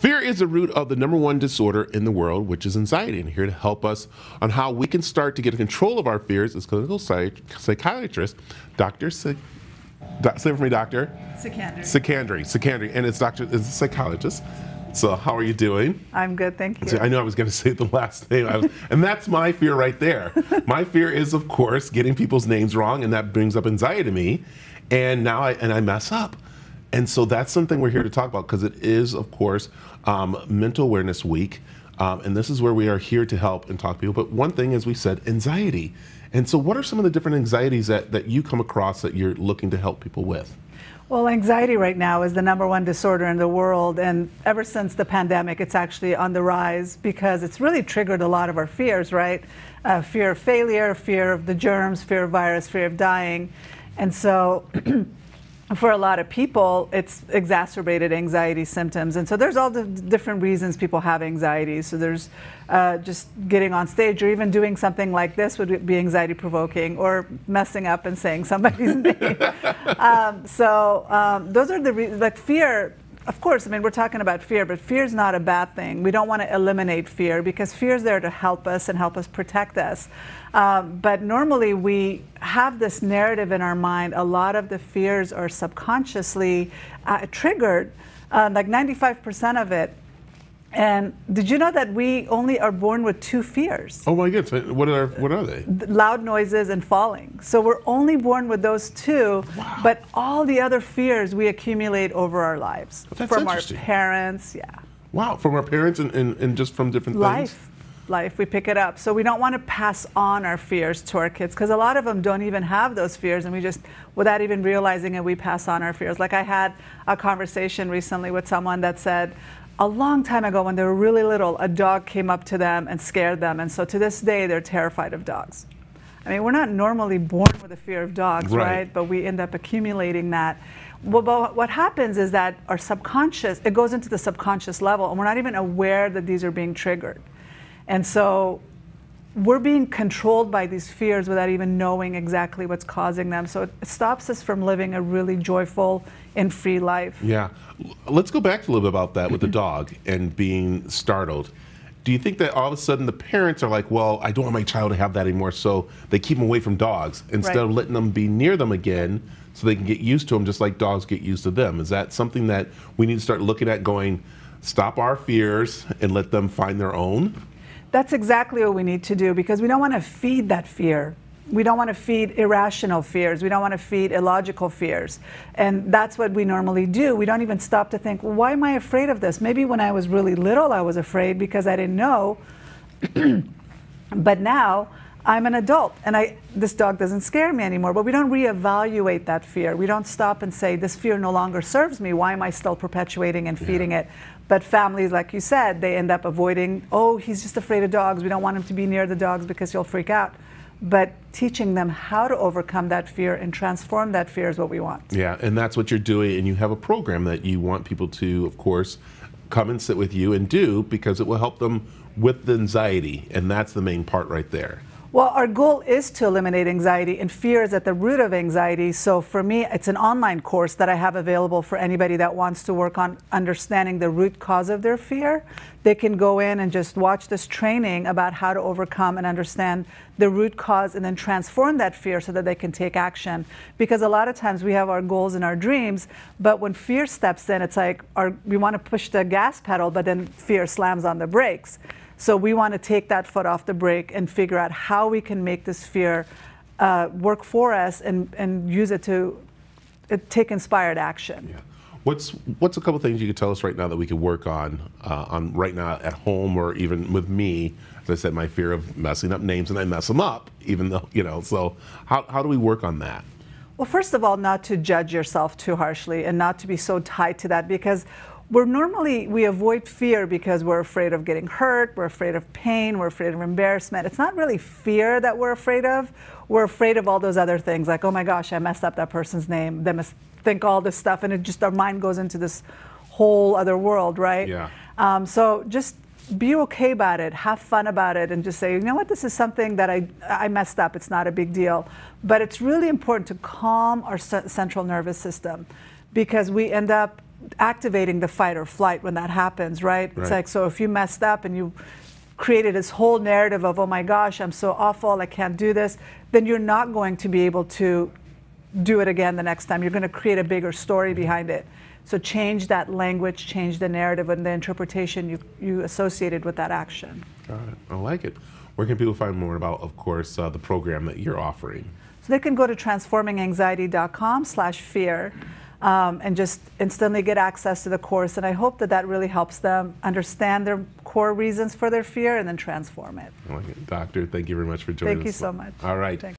Fear is the root of the #1 disorder in the world, which is anxiety. And here to help us on how we can start to get control of our fears is clinical psychiatrist, Dr. Say it for me, Doctor. Sikandri. And it's a psychologist. So how are you doing? I'm good, thank you. I know I was going to say the last name. And that's my fear right there. My fear is, of course, getting people's names wrong, and that brings up anxiety to me. And now I mess up. And so that's something we're here to talk about, because it is, of course, Mental Awareness Week. And this is where we are here to help and talk to people. But one thing, as we said, anxiety. And so what are some of the different anxieties that you come across that you're looking to help people with? Well, anxiety right now is the #1 disorder in the world. And ever since the pandemic, it's actually on the rise, because it's really triggered a lot of our fears, right? Fear of failure, fear of the germs, fear of virus, fear of dying. And so for a lot of people, it's exacerbated anxiety symptoms. And so there's all the different reasons people have anxiety. So there's just getting on stage or even doing something like this would be anxiety provoking, or messing up and saying somebody's name. Those are the reasons. Like fear, of course, I mean, we're talking about fear, but fear is not a bad thing. We don't want to eliminate fear, because fear is there to help us and help us protect us. But normally we have this narrative in our mind. A lot of the fears are subconsciously triggered, like 95% of it. And did you know that we only are born with 2 fears? Oh my goodness, what are they? Loud noises and falling. So we're only born with those 2, wow. But all the other fears we accumulate over our lives. That's from our parents, yeah. Wow, from our parents and just from different things? Life, we pick it up. So we don't want to pass on our fears to our kids, because a lot of them don't even have those fears, and we just, without even realizing it, we pass on our fears. Like I had a conversation recently with someone that said, a long time ago when they were really little, a dog came up to them and scared them, and so to this day they're terrified of dogs. I mean, we're not normally born with a fear of dogs, right? But we end up accumulating that. Well, but what happens is that our subconscious, it goes into the subconscious level, and we're not even aware that these are being triggered. And so we're being controlled by these fears without even knowing exactly what's causing them. So it stops us from living a really joyful and free life. Yeah. Let's go back to a little bit about that with the dog and being startled. Do you think that all of a sudden the parents are like, well, I don't want my child to have that anymore, so they keep them away from dogs instead of letting them be near them again so they can get used to them just like dogs get used to them? Is that something that we need to start looking at, going, stop our fears and let them find their own? That's exactly what we need to do, because we don't want to feed that fear. We don't want to feed irrational fears. We don't want to feed illogical fears. And that's what we normally do. We don't even stop to think, well, why am I afraid of this? Maybe when I was really little, I was afraid because I didn't know. But now I'm an adult, and this dog doesn't scare me anymore. But we don't reevaluate that fear. We don't stop and say, this fear no longer serves me. Why am I still perpetuating and feeding it? But families, like you said, they end up avoiding, oh, he's just afraid of dogs. We don't want him to be near the dogs because he'll freak out. But teaching them how to overcome that fear and transform that fear is what we want. Yeah, and that's what you're doing, and you have a program that you want people to, of course, come and sit with you and do, because it will help them with the anxiety, and that's the main part right there. Well, our goal is to eliminate anxiety, and fear is at the root of anxiety. So for me, it's an online course that I have available for anybody that wants to work on understanding the root cause of their fear. They can go in and just watch this training about how to overcome and understand the root cause, and then transform that fear so that they can take action. Because a lot of times we have our goals and our dreams, but when fear steps in, it's like we want to push the gas pedal, but then fear slams on the brakes. So we want to take that foot off the brake and figure out how we can make this fear work for us, and use it to take inspired action. Yeah. What's a couple things you could tell us right now that we could work on right now at home, or even with me? As I said, my fear of messing up names, and I mess them up, even though, so how do we work on that? Well, first of all, not to judge yourself too harshly, and not to be so tied to that, because we avoid fear because we're afraid of getting hurt, we're afraid of pain, we're afraid of embarrassment. It's not really fear that we're afraid of. We're afraid of all those other things, like, oh my gosh, I messed up that person's name. They must think all this stuff, and our mind goes into this whole other world, right? Yeah. So just be okay about it, have fun about it, and just say, you know what, this is something that I messed up, it's not a big deal. But it's really important to calm our central nervous system, because we end up activating the fight or flight when that happens, right? It's like, so if you messed up and you created this whole narrative of, oh my gosh, I'm so awful, I can't do this, then you're not going to be able to do it again the next time. You're going to create a bigger story behind it. So change that language, change the narrative and the interpretation you associated with that action. Got it. I like it. Where can people find more about, of course, the program that you're offering? So they can go to transforminganxiety.com/fear and just instantly get access to the course. And I hope that that really helps them understand their core reasons for their fear and then transform it. I like it. Doctor, thank you very much for joining us. Thank you so much. All right. Thanks.